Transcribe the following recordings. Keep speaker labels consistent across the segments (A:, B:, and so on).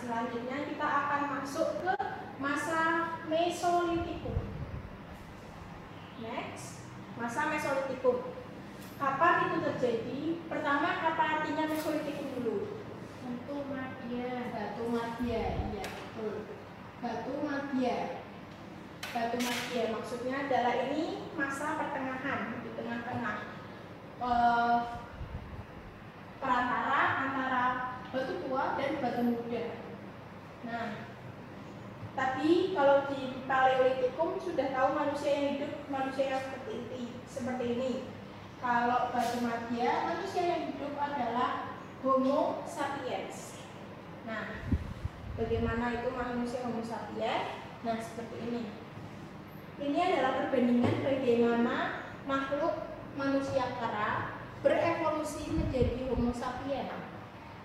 A: selanjutnya kita akan masuk ke masa Mesolitikum. Next, masa Mesolitikum. Kapan itu terjadi? Pertama, apa artinya Mesolitikum dulu?
B: Batu madya.
A: Batu madya, iya betul. Batu madya. Batu madya maksudnya adalah ini masa pertengahan, di tengah-tengah perantara antara batu tua dan batu muda. Nah, tadi kalau di Paleolitikum sudah tahu manusia yang hidup, manusia yang seperti ini. Kalau batu madya, manusia yang hidup adalah Homo sapiens. Nah, bagaimana itu manusia Homo sapiens? Nah, seperti ini. Ini adalah perbandingan bagaimana makhluk manusia kera berevolusi menjadi Homo sapiens.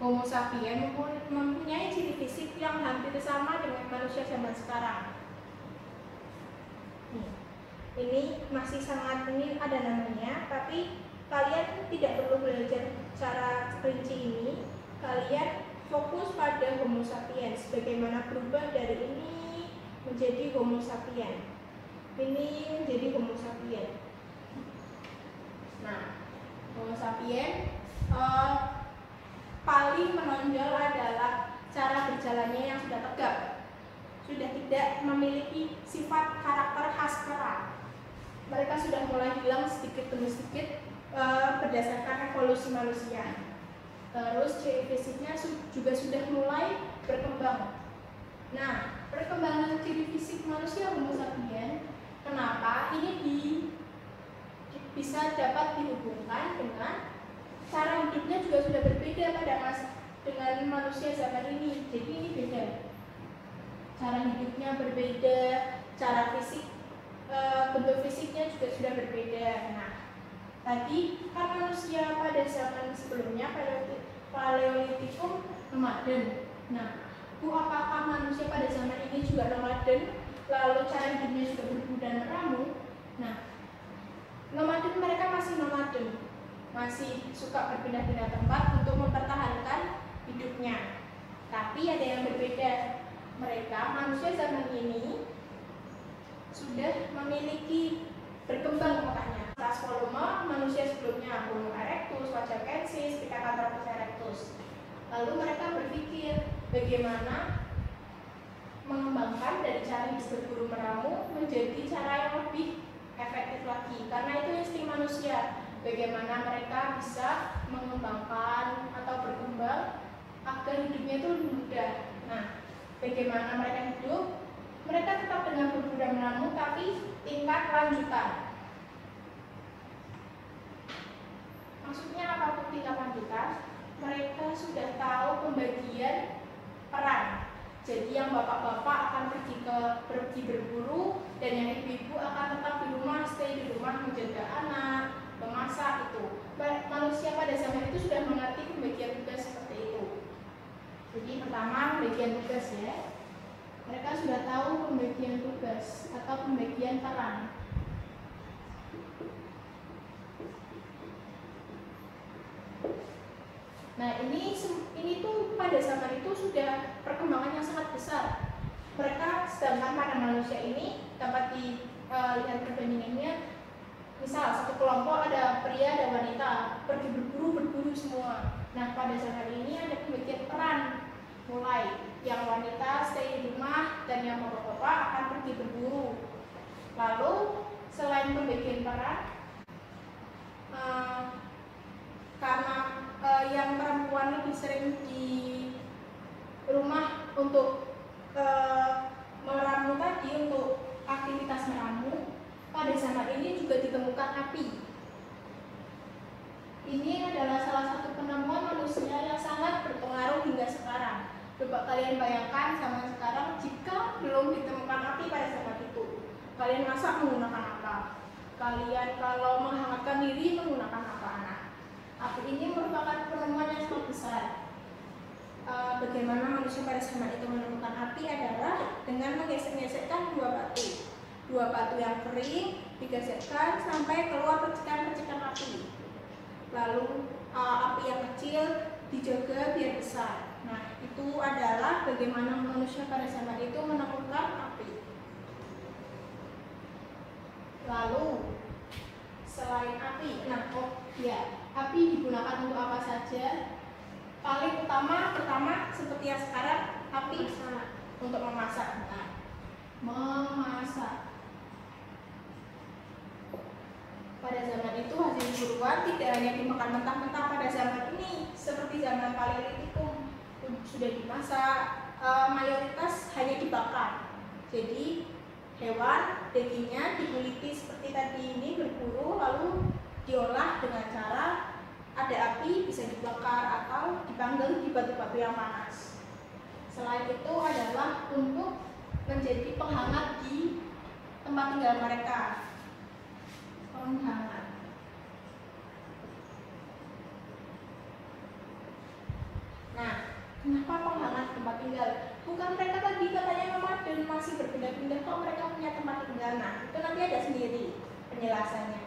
A: Homo sapiens mempunyai ciri fisik yang hampir sama dengan manusia zaman sekarang. Ini masih sangat, ini ada namanya, tapi kalian tidak perlu belajar cara rinci ini. Kalian fokus pada Homo sapiens, bagaimana berubah dari ini menjadi Homo sapiens. Ini menjadi Homo sapiens. Nah, Homo sapiens paling menonjol adalah cara berjalannya yang sudah tegak, sudah tidak memiliki sifat karakter khas kera. Mereka sudah mulai hilang sedikit demi sedikit berdasarkan evolusi manusia. Terus ciri fisiknya juga sudah mulai berkembang. Nah, perkembangan ciri fisik manusia Homo sapiens, kenapa ini bisa dapat dihubungkan dengan cara hidupnya juga sudah berbeda dengan manusia zaman ini. Jadi ini beda. Cara hidupnya berbeda, cara fisik, bentuk fisiknya juga sudah berbeda. Nah, tadi kan manusia pada zaman sebelumnya Paleolitikum nomaden. Nah, apakah manusia pada zaman ini juga nomaden? Lalu cara hidupnya juga berburu dan meramu? Nah, nomaden mereka masih nomaden, masih suka berpindah-pindah tempat untuk mempertahankan hidupnya. Tapi ada yang berbeda. Mereka manusia zaman ini sudah memiliki berkembang otaknya. Atas volume manusia sebelumnya Homo erectus, Wachensis, Pithecanthropus erectus. Lalu mereka berpikir bagaimana mengembangkan dari cara berburu meramu menjadi cara yang lebih efektif lagi. Karena itu insting manusia. Bagaimana mereka bisa mengembangkan atau berkembang agar hidupnya itu lebih mudah. Nah, bagaimana mereka hidup? Mereka tetap dengan berburu dan meramu, tapi tingkat lanjutan. Maksudnya apa itu tingkat lanjutan? Mereka sudah tahu pembagian peran. Jadi yang bapak-bapak akan pergi berburu dan yang ibu-ibu akan tetap di rumah, stay di rumah menjaga anak, memasak itu. Manusia pada zaman itu sudah mengerti pembagian tugas seperti itu. Jadi pertama pembagian tugas ya. Mereka sudah tahu pembagian tugas atau pembagian peran. Nah ini tuh pada zaman itu sudah perkembangan yang sangat besar. Mereka sedangkan pada manusia ini dapat dilihat perbandingannya. Misal satu kelompok ada pria dan wanita pergi berburu semua. Nah pada zaman ini ada pembagian peran. Mulai yang wanita stay di rumah dan yang bapak-bapak akan pergi berburu. Lalu selain pembagian peran, karena yang perempuan lebih sering di rumah untuk meramu tadi, untuk aktivitas meramu, pada zaman ini juga ditemukan api. Ini adalah salah satu penemuan manusia yang sangat berpengaruh hingga sekarang. Coba kalian bayangkan zaman sekarang jika belum ditemukan api pada zaman itu, kalian masak menggunakan apa? Kalian kalau menghangatkan diri menggunakan apa? Nah, api ini merupakan penemuan yang sangat besar. Bagaimana manusia pada zaman itu menemukan api adalah dengan menggesek-gesekkan dua batu yang kering, digesekkan sampai keluar percikan-percikan api. Lalu api yang kecil dijaga biar besar. Nah, itu adalah bagaimana manusia pada zaman itu menemukan api. Lalu selain api, api digunakan untuk apa saja? Paling pertama seperti yang sekarang, api untuk memasak. Nah, memasak. Pada zaman itu hasil buruan tidak hanya dimakan mentah-mentah pada zaman ini, seperti zaman Paleolitikum sudah dimasak, mayoritas hanya dibakar. Jadi hewan dagingnya dikuliti seperti tadi ini, berburu lalu diolah dengan cara ada api, bisa dibakar atau dipanggang di batu-batu yang panas. Selain itu adalah untuk menjadi penghangat di tempat tinggal mereka. Penghangat. Nah, kenapa penghangat tempat tinggal? Bukan mereka tadi katanya nomaden masih berpindah-pindah, kok mereka punya tempat tinggal. Nah, itu nanti ada sendiri penjelasannya.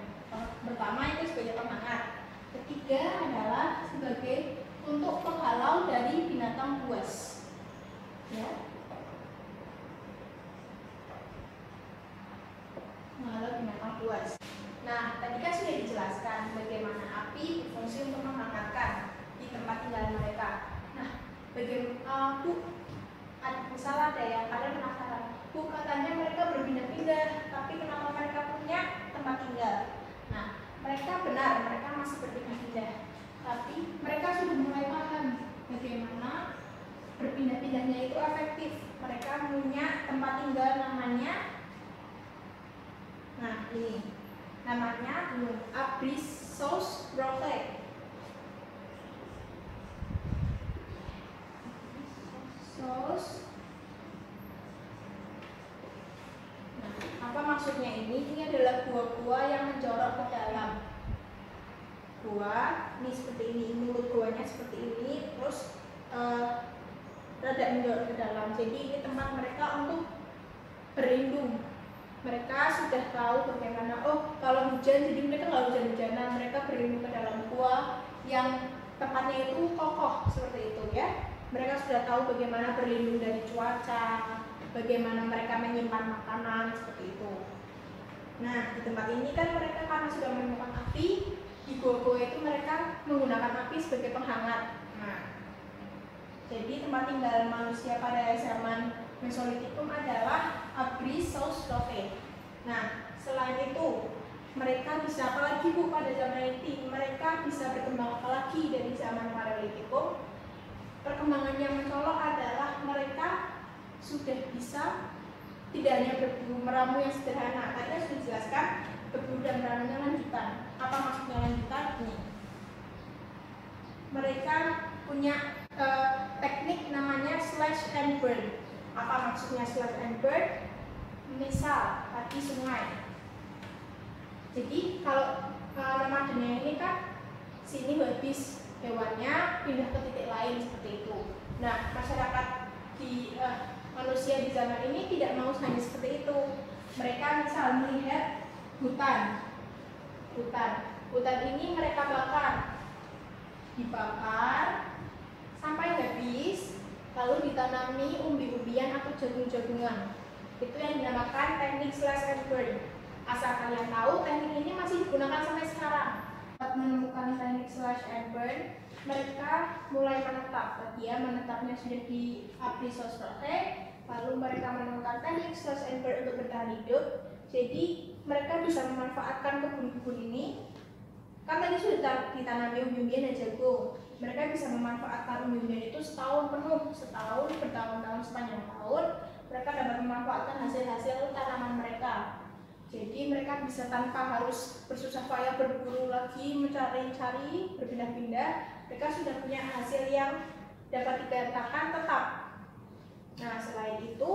A: Pertama itu sebagai penghangat. Ketiga adalah sebagai untuk penghalau dari binatang buas. Ya. Penghalau binatang buas. Nah, tadi kan sudah dijelaskan bagaimana api berfungsi untuk menghangatkan di tempat tinggal mereka. Nah, bagaimana misal ada yang kalian penasaran, Bu, katanya mereka berpindah-pindah, tapi kenapa mereka punya tempat tinggal? Nah, mereka benar, mereka masih berpindah-pindah, tapi mereka sudah mulai paham bagaimana berpindah-pindahnya itu efektif. Mereka punya tempat tinggal namanya, nah ini namanya Abrissos Rote. Nah, apa maksudnya ini? Ini adalah gua-gua yang menjorok ke dalam. Gua ini seperti ini, mulut guanya seperti ini, terus rada menjorok ke dalam. Jadi ini tempat mereka untuk berlindung. Mereka sudah tahu bagaimana, kalau hujan, jadi mereka nggak hujan-hujanan, mereka berlindung ke dalam gua yang tempatnya itu kokoh seperti itu ya. Mereka sudah tahu bagaimana berlindung dari cuaca, bagaimana mereka menyimpan makanan seperti itu. Nah, di tempat ini kan mereka karena sudah menemukan api, di gua-gua itu mereka menggunakan api sebagai penghangat. Nah, jadi tempat tinggal manusia pada zaman Mesolitikum adalah Abrissos Rote. Nah, selain itu mereka bisa apa lagi Bu pada zaman ini? Mereka bisa berkembang apa lagi dari zaman Paleolitikum? Perkembangan yang mencolok adalah mereka sudah bisa tidak hanya berburu meramu yang sederhana. Tadi sudah dijelaskan berburu dan meramunya lanjutan. Apa maksudnya lanjutan? Ini mereka punya teknik namanya slash and burn. Apa maksudnya slash and burn? Misal tadi sungai. Jadi kalau nomadennya ini kan sini habis hewannya pindah ke titik lain seperti itu. Nah, masyarakat di manusia di zaman ini tidak mau hanya seperti itu. Mereka misal melihat hutan ini mereka dibakar sampai habis, lalu ditanami umbi-umbian atau jagung-jagungan. Itu yang dinamakan teknik slash and burn. Asal kalian tahu, teknik ini masih digunakan sampai sekarang. Saat menemukan teknik slash and burn, mereka mulai menetap. Menetapnya sudah di Abrissos Rote, lalu mereka menemukan teknik slash and burn untuk bertahan hidup. Jadi mereka bisa memanfaatkan kebun-kebun ini. Kan tadi sudah ditanami umbi-umbian dan jagung. Mereka bisa memanfaatkan umbi-umbian itu setahun penuh, bertahun-tahun, sepanjang tahun. Mereka dapat memanfaatkan hasil-hasil tanaman mereka. Jadi mereka bisa tanpa harus bersusah payah berburu lagi, mencari-cari, berpindah-pindah. Mereka sudah punya hasil yang dapat dikatakan tetap. Nah, selain itu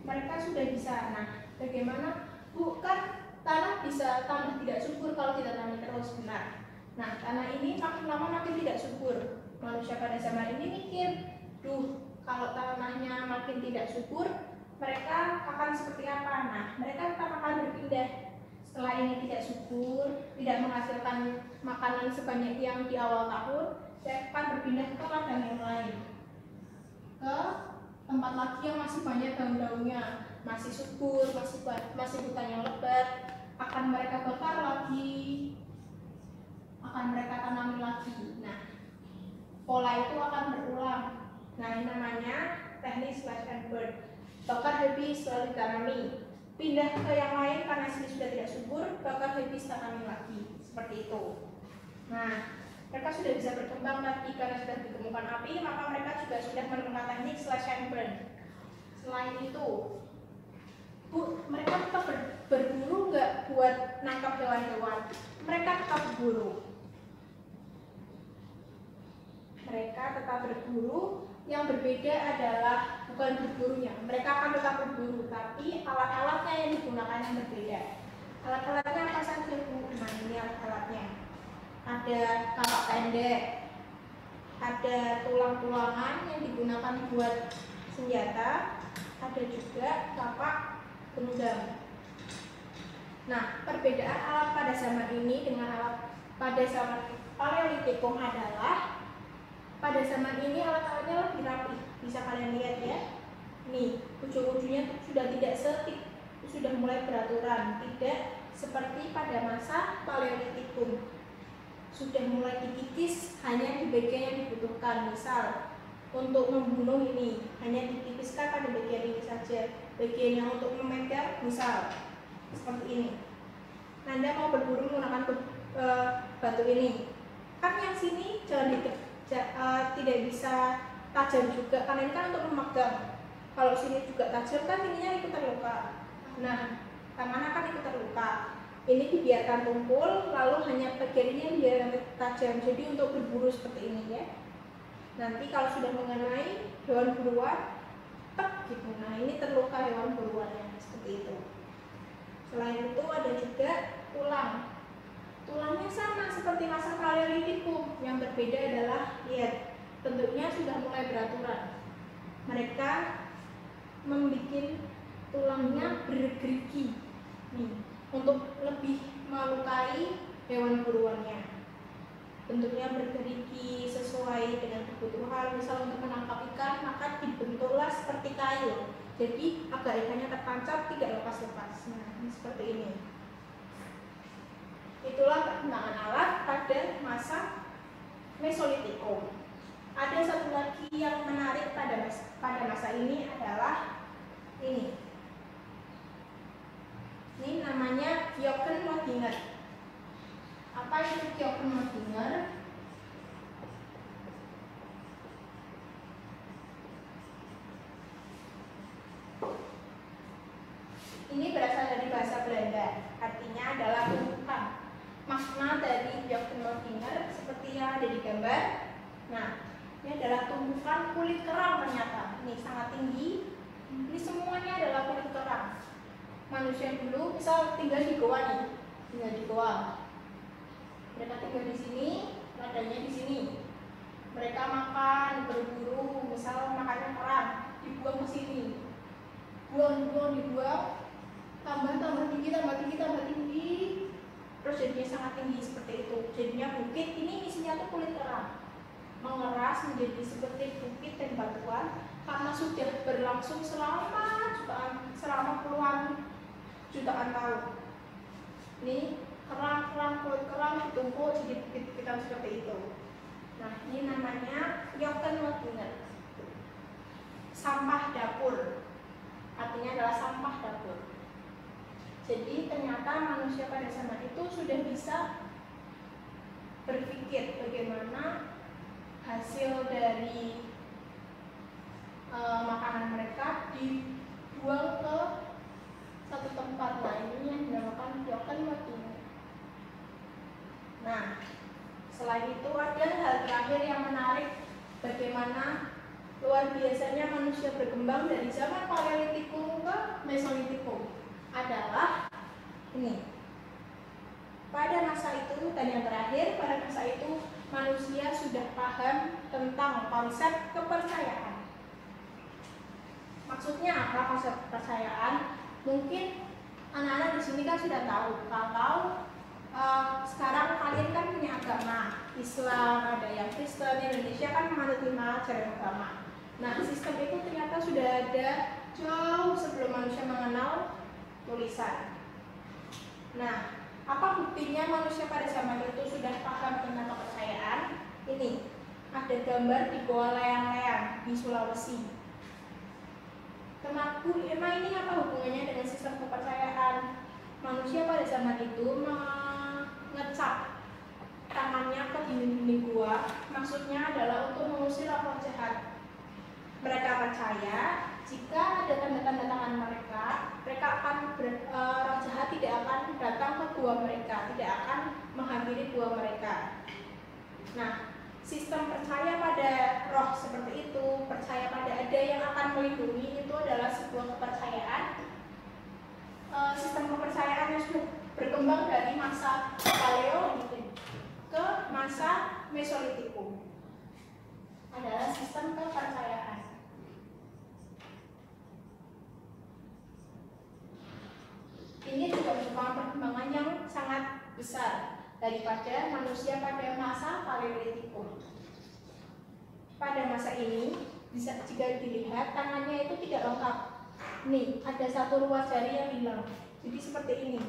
A: mereka sudah bisa. Nah, bagaimana? Bukan tanah tidak subur kalau tidak tanami terus, benar. Nah, tanah ini makin lama makin tidak subur. Manusia pada zaman ini mikir, kalau tanahnya makin tidak subur, mereka akan seperti apa? Nah, mereka tetap akan berpindah. Setelah ini tidak subur, tidak menghasilkan makanan sebanyak yang di awal tahun, akan berpindah ke ladang yang lain, ke tempat lagi yang masih banyak daun-daunnya, masih subur, masih hutan yang lebat. Akan mereka bakar lagi, akan mereka tanami lagi. Nah, pola itu akan berulang. Nah, ini namanya teknik slash and burn. Bakar habis lalu ditanami, pindah ke yang lain karena sini sudah tidak subur, bakar habis tanami lagi, seperti itu. Nah, mereka sudah bisa berkembang lagi karena sudah ditemukan api, maka mereka juga sudah menemukan teknik slash and burn. Selain itu, mereka tetap berburu nggak buat nangkap hewan-hewan? Mereka tetap berburu. Mereka tetap berburu. Yang berbeda adalah bukan berburunya. Mereka akan tetap berburu, tapi alat-alatnya yang digunakan yang berbeda. Alat-alatnya apa saja, Bu? Nah, ini alat-alatnya. Ada kapak pendek, ada tulang-tulangan yang digunakan buat senjata, ada juga kapak penunggang. Nah, perbedaan alat pada zaman ini dengan alat pada zaman Paleolitikum adalah pada zaman ini alat-alatnya lebih rapi. Bisa kalian lihat ya. Nih, ujung-ujungnya sudah tidak setik, sudah mulai beraturan, tidak seperti pada masa Paleolitikum. Sudah mulai dikikis hanya di bagian yang dibutuhkan. Misal, untuk membunuh ini hanya ditipiskan pada bagian ini saja. Bagian yang untuk memegang, misal seperti ini. Anda mau berburu menggunakan batu ini, kan yang sini jangan tidak bisa tajam juga, karena ini kan untuk memegang. Kalau sini juga tajam kan ininya ikut terluka. Nah, tangan akan ikut terluka. Ini dibiarkan tumpul, lalu hanya bagian ini yang biarkan tajam. Jadi untuk berburu seperti ini ya. Nanti kalau sudah mengenai hewan buruan, tek gitu. Nah, ini terluka hewan buruannya seperti itu. Selain itu ada juga tulang. Tulangnya sama seperti masa Paleolitikum. Yang berbeda adalah lihat, bentuknya sudah mulai beraturan. Mereka membuat tulangnya bergerigi nih, untuk lebih melukai hewan buruannya. Bentuknya bergerigi sesuai dengan kebutuhan. Misal untuk menangkap ikan, maka dibentuklah seperti kail. Jadi agar ikannya tertancap, tidak lepas-lepas. Nah, ini seperti ini. Itulah perkembangan alat pada masa Mesolitikum. Ada satu lagi yang menarik pada masa ini adalah ini. Ini namanya Gioken-Modinger. Apa itu Gioken-Modinger? Ini berasal dari bahasa Belanda, artinya adalah tumpukan. Makna dari Gioken-Modinger seperti yang ada di gambar. Nah, ini adalah tumpukan kulit kerang ternyata. Ini sangat tinggi. Ini semuanya adalah kulit kerang. Manusia dulu misal tinggal di goa nih, tinggal di goa. Mereka tinggal di sini, ladangnya di sini. Mereka makan, berburu, misal makannya kerang, dibuang ke sini. Buang, dibuang. Tambah tinggi, terus jadinya sangat tinggi seperti itu. Jadinya bukit. Ini isinya tuh kulit kerang, mengeras menjadi seperti bukit dan batuan karena sudah berlangsung selama puluhan jutaan tahun. Ini kerang kulit kerang ditumpuk jadi bukit-bukitan seperti itu. Nah, ini namanya Gioken-Modinger. Sampah dapur, artinya adalah sampah dapur. Jadi ternyata manusia pada zaman itu sudah bisa berpikir bagaimana hasil dari makanan mereka dibuang ke satu tempat. Nah, ini yang dinamakan Gioken-Modinger. Nah, selain itu ada hal terakhir yang menarik, bagaimana luar biasanya manusia berkembang dari zaman Paleolitikum ke Mesolitikum adalah ini. Pada masa itu dan yang terakhir, pada masa itu manusia sudah paham tentang konsep kepercayaan. Maksudnya apa konsep kepercayaan? Mungkin anak-anak di sini kan sudah tahu kalau sekarang kalian kan punya agama Islam, ada yang Kristen. Indonesia kan menganut 5 ajaran agama. Nah, sistem itu ternyata sudah ada jauh sebelum manusia mengenal tulisan. Nah, apa buktinya manusia pada zaman itu sudah paham tentang kepercayaan? Ini, ada gambar di Goa Layang-Layang di Sulawesi. Kenapa? Emang ini apa hubungannya dengan sistem kepercayaan? Manusia pada zaman itu mengecap tangannya ke dinding-dinding gua, maksudnya adalah untuk mengusir roh jahat. Mereka percaya jika ada tanda-tanda tangan mereka akan roh jahat tidak akan datang ke gua mereka, tidak akan menghampiri gua mereka. Nah, sistem percaya pada roh seperti itu, percaya pada ada yang akan melindungi, itu adalah sebuah kepercayaan. Sistem kepercayaan yang sudah berkembang dari masa Paleolitik ke masa Mesolitikum adalah sistem kepercayaan. Ini juga merupakan perkembangan yang sangat besar daripada manusia pada masa Paleolitikum. Pada masa ini, bisa jika dilihat tangannya itu tidak lengkap. Nih, ada satu ruas jari yang hilang. Jadi seperti ini.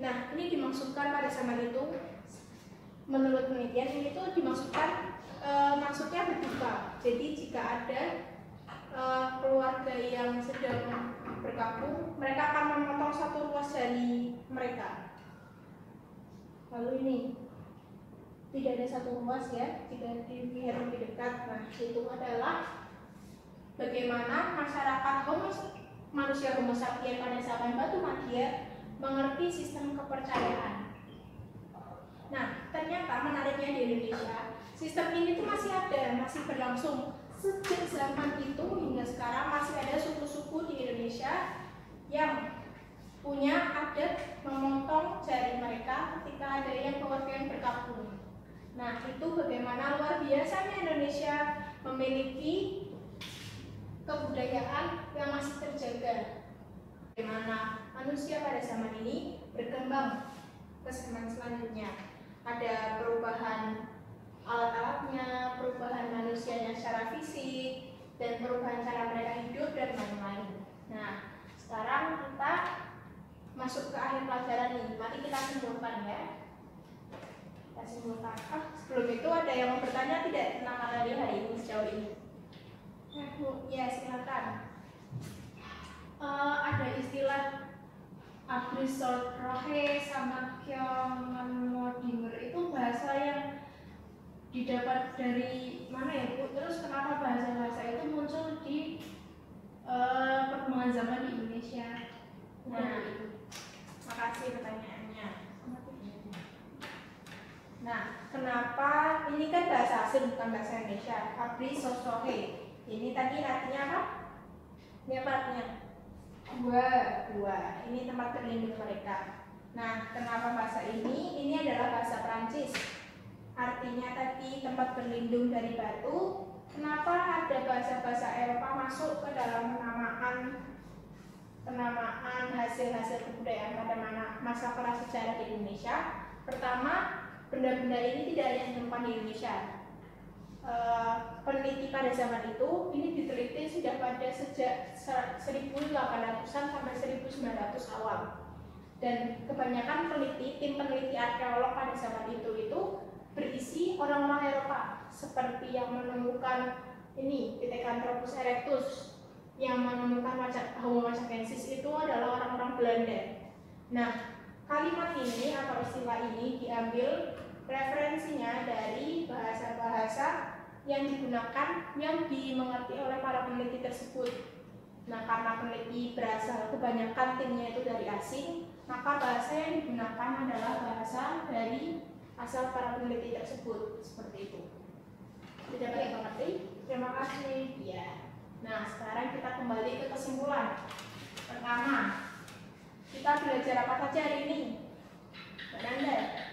A: Nah, ini dimaksudkan pada zaman itu, menurut penelitian ini tuh dimaksudkan maksudnya berduka. Jadi jika ada keluarga yang sedang berkabung, mereka akan memotong satu ruas jari mereka. Lalu ini tidak ada satu ruas ya, jika dilihat lebih dekat. Nah, itu adalah bagaimana masyarakat manusia Homo sapiens pada zaman Batu Madia mengerti sistem kepercayaan. Nah, ternyata menariknya di Indonesia, sistem ini tuh masih ada, masih berlangsung sejak zaman itu hingga sekarang. Masih ada suku-suku di Indonesia yang punya adat memotong jari mereka ketika ada yang keluarga yang berkabung. Nah, itu bagaimana luar biasanya Indonesia memiliki kebudayaan yang masih terjaga. Bagaimana manusia pada zaman ini berkembang ke zaman selanjutnya. Ada perubahan alat-alatnya, perubahan manusianya secara fisik, dan perubahan cara mereka hidup dan lain-lain. Nah, sekarang kita masuk ke akhir pelajaran nih. Mari kita simpulkan ya. Kita simpulkan. Sebelum itu ada yang mau bertanya tidak tentang materi hari ini sejauh ini? Ya, silakan. Ada istilah Abrisol Rohe sama Kyongan Modinger itu bahasa yang didapat dari mana ya Bu? Terus kenapa bahasa-bahasa itu muncul di perkembangan zaman di Indonesia? Nah, makasih pertanyaannya. Nah, kenapa ini kan bahasa asing bukan bahasa Indonesia? Abrisol Rohe. Ini tadi artinya apa? Ini apa artinya? Gua. Ini tempat berlindung mereka. Nah, kenapa bahasa ini? Ini adalah bahasa Prancis. Artinya tadi tempat berlindung dari batu. Kenapa ada bahasa-bahasa Eropa masuk ke dalam penamaan hasil-hasil kebudayaan pada masa prasejarah di Indonesia? Pertama, benda-benda ini tidak hanya ditemukan di Indonesia. Peneliti pada zaman itu ini diteliti sudah pada sejak 1800-an sampai 1900 awal, dan kebanyakan tim peneliti arkeolog pada zaman itu berisi orang-orang Eropa, seperti yang menemukan ini Pithecanthropus erectus, yang menemukan Homo sapiensis itu adalah orang-orang Belanda. Nah, kalimat ini atau istilah ini diambil referensinya dari bahasa-bahasa yang digunakan, yang dimengerti oleh para peneliti tersebut. Nah, karena peneliti berasal kebanyakan timnya itu dari asing, maka bahasa yang digunakan adalah bahasa dari asal para peneliti tersebut. Seperti itu. Tidak dapat mengerti? Terima kasih. Ya. Nah, sekarang kita kembali ke kesimpulan. Pertama, kita belajar apa saja hari ini? Anda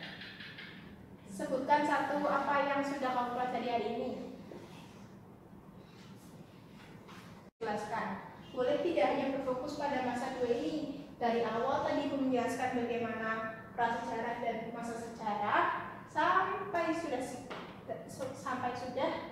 A: sebutkan satu apa yang sudah kamu pelajari hari ini. Jelaskan. Boleh tidak hanya berfokus pada masa 2 ini. Dari awal tadi menjelaskan bagaimana prasejarah dan masa sejarah sampai sampai sudah